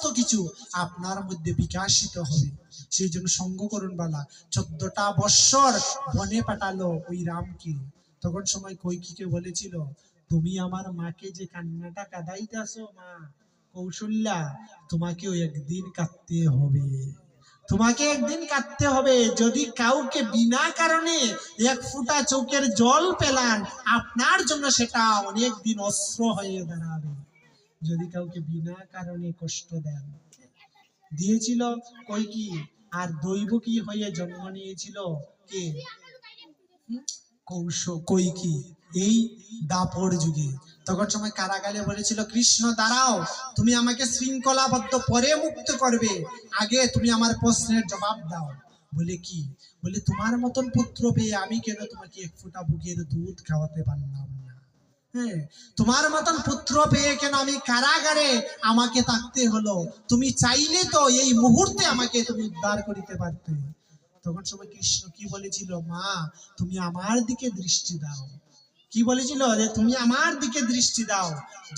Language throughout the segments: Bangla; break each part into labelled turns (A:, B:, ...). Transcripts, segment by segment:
A: সমস্ত কিছু আপনার মধ্যে বিকাশিত হবে। সেই জন্য সঙ্গ করুন বালা। 14টা বৎসর বনে পাঠালো ওই রামকে। তখন সময় কৈকেয়ীকে বলেছিল, তুমি আমার মাকে যে কান্নাটা কাঁদাইতেছো মা কৌশল্যা, তোমাকেও একদিন কাঁদতে হবে, তোমাকে একদিন কাঁদতে হবে। যদি কাউকে বিনা কারণে এক ফোঁটা চোখের জল পেলান, আপনার জন্য সেটা অনেক দিন অস্ত্র হয়ে দাঁড়াবে। যদি কাউকে বিনা কারণে কষ্ট দেন, দিয়েছিল কৈকেয়ী, আর দৈবকী হয়ে জন্ম নিয়েছিল কে? কৈকেয়ী। এই দাপর যুগে তখন সময় কারাগারে বলেছিল, কৃষ্ণ দাঁড়াও, তুমি আমাকে শৃঙ্খলাবদ্ধ পরে মুক্ত করবে, আগে তুমি আমার প্রশ্নের জবাব দাও। বলে কি? বলে তোমার মতন পুত্র পেয়ে আমি কেন তোমাকে এক ফোঁটা বুকের দুধ খাওয়াতে পারলাম না? হ্যাঁ, তোমার মতন পুত্র পেয়ে কেন আমি কারাগারে আমাকে থাকতে হলো? তুমি চাইলে তো এই মুহূর্তে আমাকে তুমি উদ্ধার করিতে পারতে। তখন সময় কৃষ্ণ কি বলেছিল, মা তুমি আমার দিকে দৃষ্টি দাও। কি বলেছিল? যে তুমি আমার দিকে দৃষ্টি দাও।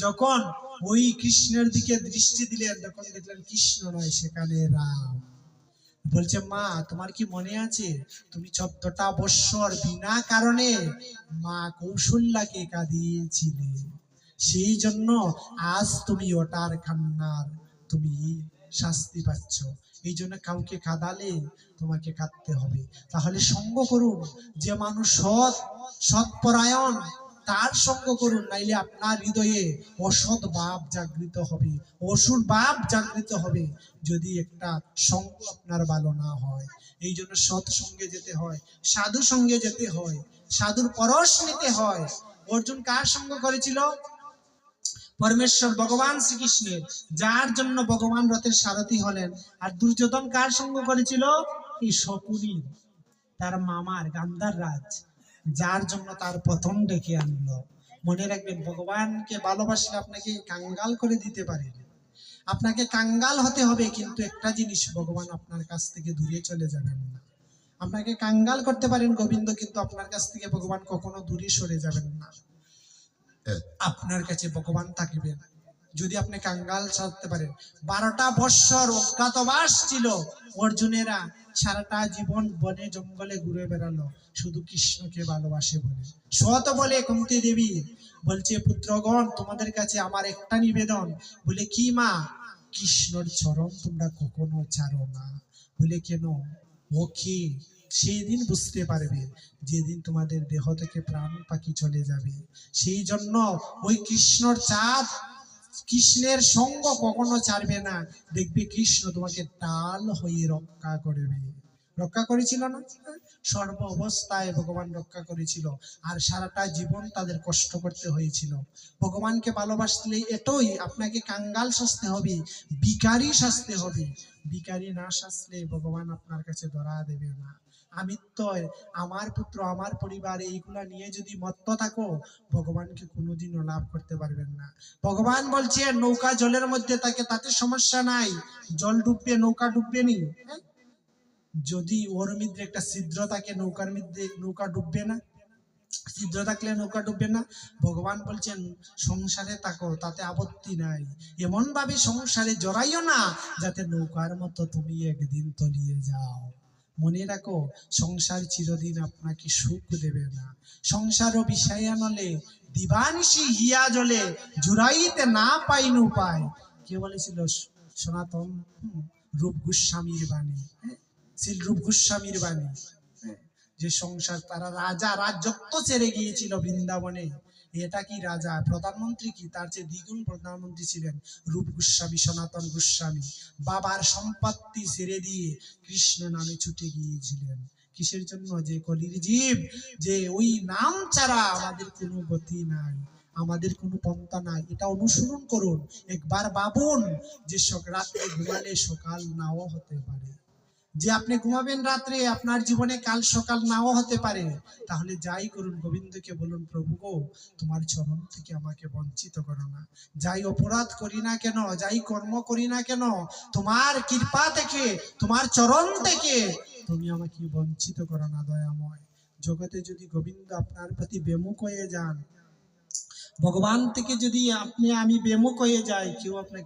A: যখন ওই কৃষ্ণের দিকে দৃষ্টি দিলেন, তখন দেখলেন কৃষ্ণ নয়, সেখানে রাম। বলছে, মা তোমার কি মনে আছে তুমি 14টা বৎসর বিনা কারণে মা কৌশল্যাকে কাঁদিয়েছিলে? সেই জন্য আজ তুমি ওটার কান্নার তুমি শাস্তি পাচ্ছ। এই জন্য কাউকে কাঁদালে তোমাকে কাঁদতে হবে। তাহলে সঙ্গ করুন যে মানুষ সৎপরায়ণ, তার সঙ্গ করুন, নাইলে আপনার হৃদয়ে অসৎ ভাব জাগৃত হবে, অসুর ভাব জাগৃত হবে, যদি একটা সঙ্গ আপনার ভালো না হয়। এই জন্য সৎ সঙ্গে যেতে হয়, সাধু সঙ্গে যেতে হয়, সাধুর পরশ নিতে হয়। অর্জুন কার সঙ্গ করেছিল? পরমেশ্বর ভগবান শ্রীকৃষ্ণের, যার জন্য ভগবান রথের সারথি হলেন। আর দুর্যোধন কার সঙ্গ করেছিল? এই শকুনির, তার মামার গান্ধার রাজ, যার জন্য তার প্রথম ডেকে আনলো। মনে রাখবেন, ভগবানকে ভালোবাসলে আপনাকে কাঙ্গাল করে দিতে পারে, আপনাকে কাঙ্গাল হতে হবে। কিন্তু একটা জিনিস, ভগবান আপনার কাছ থেকে দূরে চলে যাবেন না। আপনাকে কাঙ্গাল করতে পারেন গোবিন্দ, কিন্তু আপনার কাছ থেকে ভগবান কখনো দূরে সরে যাবেন না। আপনার কাছে ভগবান থাকবেন যদি আপনি কাঙ্গাল ছাড়তে পারেন। 12টা বৎসর অজ্ঞাতবাস ছিল অর্জুনেরা, সারাটা জীবন বনে জঙ্গলে ঘুরে বেড়ালো, শুধু কৃষ্ণকে ভালোবাসে বলে। সত বলে কুন্তি দেবী বলছে, পুত্রগণ তোমাদের কাছে আমার একটা নিবেদন। বলে কি মা? কৃষ্ণর চরণ তোমরা কখনো ছাড়ো না। বলে কেন? ওকে সেই দিন বুঝতে পারবে যেদিন তোমাদের দেহ থেকে প্রাণ পাখি চলে যাবে। সেই জন্য ওই কৃষ্ণর চাঁদ, কৃষ্ণের সঙ্গ কখনো ছাড়বে না। দেখবে কৃষ্ণ তোমাকে ডাল হয়ে রক্ষা করবে। রক্ষা করেছিল না? সর্ব অবস্থায় ভগবান রক্ষা করেছিল। আর সারাটা জীবন তাদের কষ্ট করতে হয়েছিল। ভগবানকে ভালোবাসলে এটাই, আপনাকে কাঙ্গাল সাজতে হবে, ভিখারি সাজতে হবে। ভিখারি না সাজলে ভগবান আপনার কাছে ধরা দেবে না। আমিত্বয়, আমার পুত্র, আমার পরিবার, এইগুলা নিয়ে যদি মত্ত থাকো, ভগবানকে কোনোদিনও লাভ করতে পারবেন না। ভগবান বলছে নৌকা জলের মধ্যে থাকে, তাতে সমস্যা নাই, জল ডুববে, নৌকা ডুববে নি। যদি ওর মধ্যে একটা ছিদ্র থাকে, নৌকার মধ্যে নৌকা ডুববে না? ছিদ্র থাকলে নৌকা ডুববে না? ভগবান বলছেন সংসারে থাকো, তাতে আপত্তি নাই, এমন ভাবে সংসারে জড়াইও না যাতে নৌকার মতো তুমি একদিন তলিয়ে যাও। মনে রাখো, সংসার চিরদিন আপনাকে সুখ দেবে না। সংসার ও বিষয়া নলে দিবানিশি হিয়া জলে, জুড়াইতে না পাইন উপায়। কে বলেছিল? সনাতন রূপ গোস্বামীর বাণী। শ্রী রূপ গোস্বামীর বাণী। যে সংসার, তারা রাজা রাজত্ব ছেড়ে গিয়েছিল বৃন্দাবনে। এটা কি রাজা? প্রধানমন্ত্রী কি? তার চেয়ে দ্বিগুণ প্রধানমন্ত্রী ছিলেন রূপ গোস্বামী, সনাতন গোস্বামী। বাবার সম্পত্তি ছেড়ে দিয়ে কৃষ্ণ নামে ছুটে গিয়েছিলেন। কিসের জন্য? যে কলির জীব, যে ওই নাম ছাড়া আমাদের কোনো গতি নাই, আমাদের কোনো পন্থা নাই। এটা অনুসরণ করুন। একবার ভাবুন যে রাত্রে ঘুমালে সকাল নাও হতে পারে, যে আপনি ঘুমাবেন রাত্রে, আপনার জীবনে কাল সকাল নাও হতে পারে। তাহলে যাই করুন, গোবিন্দকে বলুন, প্রভু গো, তোমার চরণ থেকে আমাকে বঞ্চিত করো না। যাই অপরাধ করি না কেন, যাই কর্ম করি না কেন, তোমার কৃপা থেকে, তোমার চরণ থেকে তুমি আমাকে বঞ্চিত করো না, দয়াময়। জগতে যদি গোবিন্দ আপনার প্রতি বিমুখ হয়ে যান, ভগবান থেকে যদি আমি বিমুখ হয়ে যাই, কেউ আপনাকে